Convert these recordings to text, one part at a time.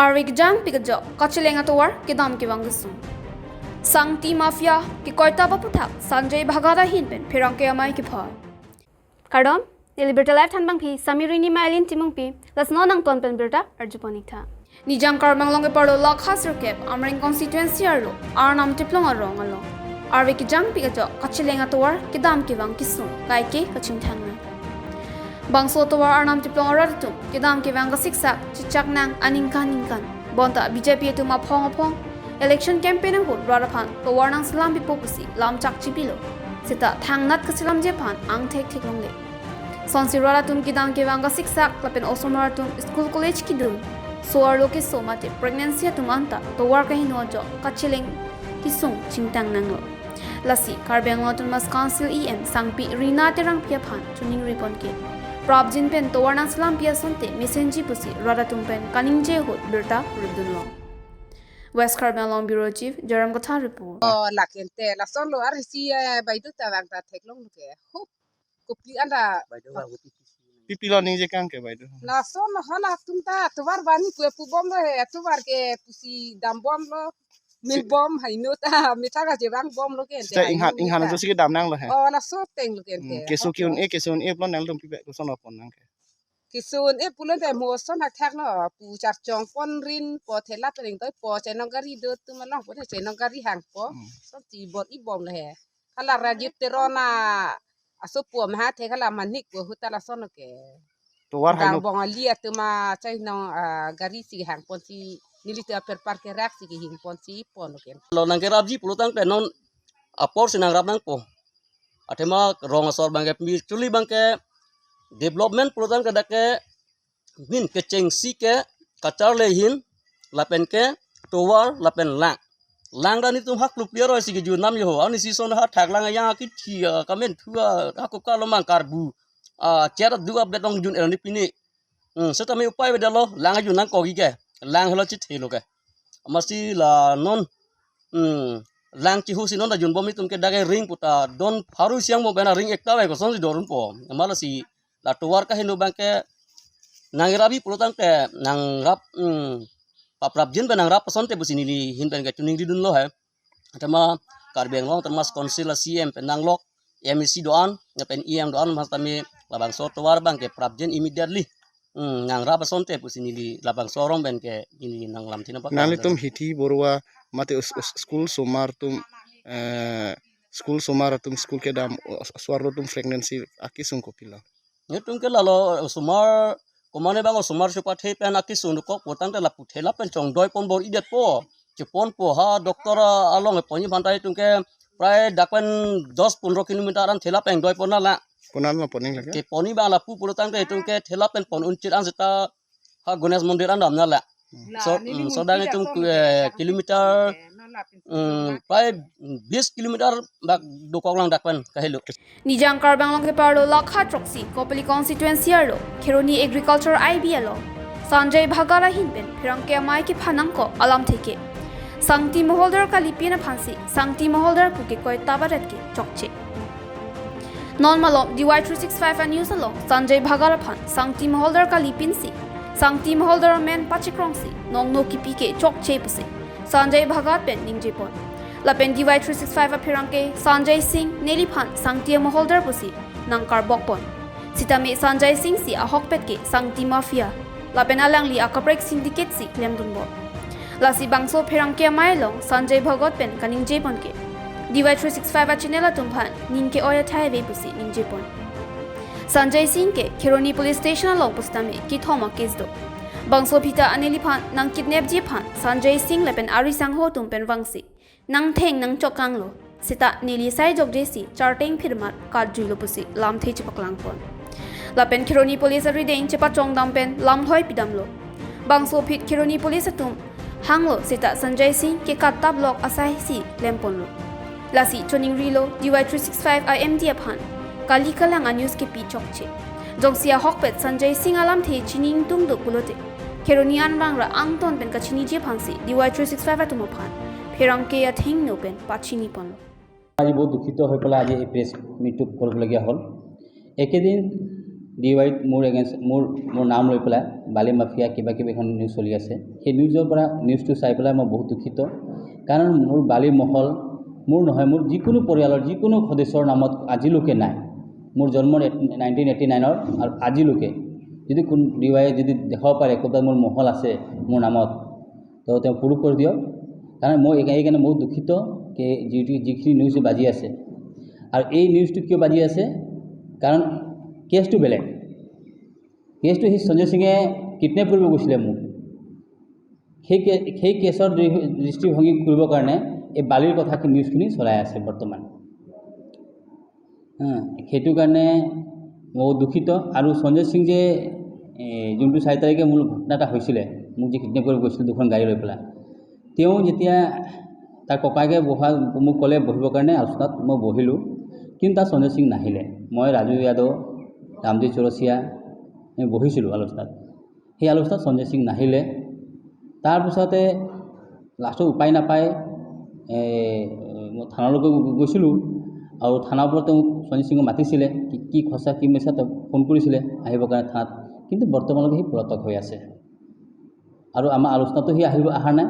Arik jang pigajo kachilenga towar kidam ki wangisu Sangti mafia ki koita baputhak Sanjay Bhagara hinpen phirang ke amai ki phar Kardom Liberty Life Thanbang Phi Samirini Mailin Timung Pi Lasno Nang Ton Pen Berta Arjuponikta Nijang Karbang Long Pardo Lakha Circuit Amring constituency arlo Arnam Tiplong Arong alo Arik jang pigajo kachilenga towar kidam ki wangisu kai ke kaching thangna Bangso towar Arnam Tiplong Aratu kidam ki wanga siksak chichak nang aningkan bonta BJP tu ma phong election campaign ho raraphan towar nang salam bipokusi lam chak chipilo sita thangnat kasilam jepan ang thek longle sonsi raratun kidam ki wanga siksak lapen osomaratun school college kidun soar loke somate pregnancy tumanta towar kahin ojo kachileng kisung chingtang nanglo lasi karbeng lotun mas council em sangpi rina terang piaphan tuning ripon ke Prabjin pen towar nang salam pia sonte mesenji pusi raratum pen kaningje hot berta rudunlo West Karbang Long Bureau Chief Jaram Gatha report la kente la son lo arsi baidu ta wang ta theklong ke ho kopli anda pipilo ning je kan ke baidu la son hala tumta tuwar bani ku pu bom lo he tuwar ke pusi dam bom lo min bom haino ta mithaga je bang bom lo ke sta ing han jo sik dam nang lo he la so teng lo ke kesun e plon nang lum pibe ko son opon nang ke kisun e pulen te mo son hak thak no pu char chong pon rin po thela tring toi po chenong gari do tu ma long po chenong gari hang po so ti bot i bom le he kala rajit terona aso pu ma the kala manik ko hutala son ke to war Kang haino bong alia tu ma chai no gari si hang pon si nilita per parke rak si hing pon si pon ken lo nang ke rabji pulutang pe non apor sinang rab nang po atema rong asor bangke mi chuli bangke development pulutang ke dake min ke cheng si ke kachar lehin lapen ke towar lapen lang dan itu hak lu piaro si ke junam yo ani si son ha thak lang ya ki thi kamen thua hakop ka lo mang karbu chera dua betong jun erni pini setame upai bedalo lang jun nang ko gi ke lang holo chi thelo ke masi la non lang chi hu si non da jun bomi tum ke dage ring puta don faru siang mo bena ring ekta we ko son si dorun po mala si la towar ka hinu bangke nangirabi pulutang ke nangrap paprabjin benang rap pesonte busini li hinben ke tuning didun lo he atama karbeng lo termas konsil CM penang lok MEC doan ngapen IM doan mas tami labang so towar bang ke prabjin immediately nangrap pesonte busini li labang sorong ben ke ini nang lam tina pak nali tum hiti borwa mate school somar tum school ke dam swaro tum pregnancy akisung ko pila ngitung ke lalo sumar komane bang sumar supat he pen akisun ko potang te lapu thela pen chong doi pon bor idet po chepon po ha doktor along e poni bantai tung ke prai dakpen 10-15 kilometer an thela pen doi pon la ponan ma poning lage ke poni bang lapu pulutang te tung ke thela pen pon uncit an seta ha Ganesh mandir an dam na la so dang tung kilometer prai 20 kilometer bak dokong lang dakpen kahelo Nijang Karbang Long Pardo Lakha Troxy Kopali constituency arlo Khironi agriculture IBL Sanjay Bhagara hinpen phirang ke amai ki phanang ko alam theke Sangti Maholder ka lipina phansi Sangti Maholder ku ke koi tabarat ke chokche Non malom DY365 news along Sanjay Bhagara phan Sangti Maholder ka lipin si Sangti Maholder men pachikrong si nong no ki pike chokche puse Sanjay Bhagat pen ningjepon Lapen DY365 apirang ke Sanjay Singh Neliphan Sangti Maholder pusi nangkar bokpon Sitame Sanjay Singh si ahok pet ke Sangti Mafia Lapen alang li akaprek syndicate si klem dunbo Lasi bangso pirang ke mailong Sanjay Bhagat pen kaning jepon ke DY365 achinela tumphan ninke oya thai ve pusi ningjepon Sanjay Singh ke Khironi police station along pustame ki thoma case do Bangso pita aneliphan nang kidnap jephan Sanjay Singh lapen arisang ho tumpen wangsi nang theng nang chokang lo sita nili sai jok jesi charteng phirmat kadri lo pusi lam thei chipaklang pon lapen Khironi police ari dein chepa chong dampen lam thoi pidam lo bangso phit Khironi police atum hanglo sita Sanjay Singh ke katta block asai si lempon lo lasi choning rilo DY365 IMD aphan kali kalang news ke pi chokche jongsia hokpet Sanjay Singh alam thei chining tung do pulote Khironi anbangra angton pen kachini je phansi DY365 atumo phan phirang ke athing no pen pachini pon আজি বহুত দুঃখিত হৈ পেলাই আজি এই press মিটটো কৰিবলগীয়া হ'ল একেদিন DYত মোৰ এগেইনষ্ট মোৰ নাম লৈ পেলাই বালি মাফিয়া কিবা কিবি এখন নিউজ চলি আছে। সেই নিউজৰ পৰা নিউজটো চাই পেলাই মই বহুত দুখিত, কাৰণ মোৰ বালি মহল মোৰ নহয়, মোৰ যিকোনো পৰিয়ালৰ যিকোনো সদস্যৰ নামত আজিলৈকে নাই। মোৰ জন্মৰ 1989 আৰু আজিলৈকে যদি কোনো DYয়ে যদি দেখাব পাৰে ক'ৰবাত মোৰ মহল আছে মোৰ নামত, তো তেওঁ প্ৰুভ কৰি দিয়ক। কাৰণ মই এইকাৰণে বহুত দুখিত যে যিখিনি নিউজ বাজি আছে, আৰু এই নিউজটো কিয় বাজি আছে, কাৰণ কেছটো বেলেগ। কেছটো সেই সঞ্জয় সিঙে কিডনেপ কৰিব গৈছিলে মোক, সেই কেছৰ দৃষ্টিভংগী কৰিবৰ কাৰণে এই বালিৰ কথাখিনি নিউজখিনি চলাই আছে বৰ্তমান। সেইটো কাৰণে বহুত দুখিত। আৰু সঞ্জয় সিং যে যোনটো 4 তাৰিখে মোৰ ঘটনা এটা হৈছিলে, মোক যে কিডনেপ কৰিব গৈছিলে 2খন গাড়ী লৈ পেলাই, তেওঁ যেতিয়া তাৰ ককাইকে মোক ক'লে বহিবৰ কাৰণে আলোচনাত, মই বহিলোঁ, কিন্তু তাত সঞ্জয় সিং নাহিলে। মই ৰাজু যাদৱ, ৰামজিৎ চৌৰচিয়া বহিছিলোঁ আলোচনাত। সেই আলোচনাত সঞ্জয় সিং নাহিলে। তাৰপিছতে লাষ্টত উপায় নাপায় মই থানালৈকে গৈছিলোঁ, আৰু থানাৰ পৰা তেওঁ সঞ্জয় সিঙক মাতিছিলে, কি সঁচা কি মিছা তেওঁ ফোন কৰিছিলে আহিবৰ কাৰণে থানাত, কিন্তু বৰ্তমানলৈকে সি পলাতক হৈ আছে। আৰু আমাৰ আলোচনাটো সি অহা নাই,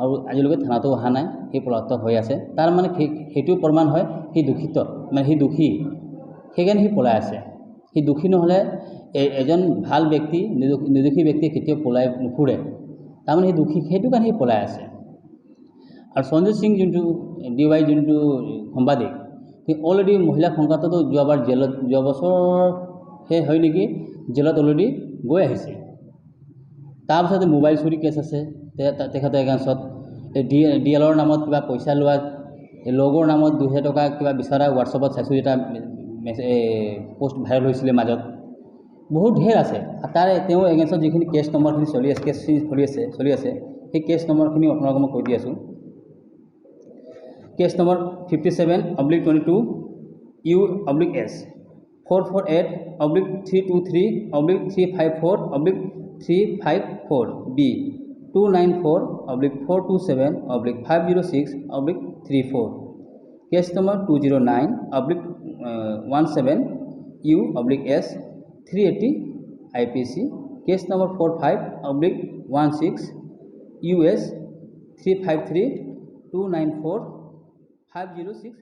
আৰু আজিলৈকে থানাতো অহা নাই, সি পলাতক হৈ আছে। তাৰ মানে সেইটো প্ৰমাণ হয় সি দুখিত, মানে সি দুখী, সেইকাৰণে সি পলাই আছে। সি দুখী নহ'লে এজন ভাল ব্যক্তি, নিৰ্দোষী ব্যক্তিয়ে কেতিয়াও পলাই নুফুৰে। তাৰমানে সি দুখী, সেইটো কাৰণে সি পলাই আছে। আৰু সঞ্জয় সিং যোনটো DY যোনটো সাংবাদিক, সি অলৰেডি মহিলা সংক্ৰান্ততো যোৱা বছৰ সেই হয় নেকি, জেলত অলৰেডি গৈ আহিছে। তাৰপিছতে মোবাইল চুৰি কেছ আছে তেখেতৰ এগেইনষ্টত, DLৰ নামত কিবা পইচা লোৱা, লগৰ নামত 2000 টকা কিবা বিচৰা হোৱাটছআপত চাইছোঁ, এটা পোষ্ট ভাইৰেল হৈছিলে মাজত, বহুত ঢেৰ আছে। তাৰে তেওঁ এগেইনষ্টত যিখিনি কেছ নম্বৰখিনি চলি আছে সেই কেছ নম্বৰখিনি আপোনালোকক মই কৈ দি আছোঁ। Case number 57/22 U/S 448/323/354/354 B 294/427/506/34 case number 209/17 U/S 380 IPC case number 45/16 US 353/294/506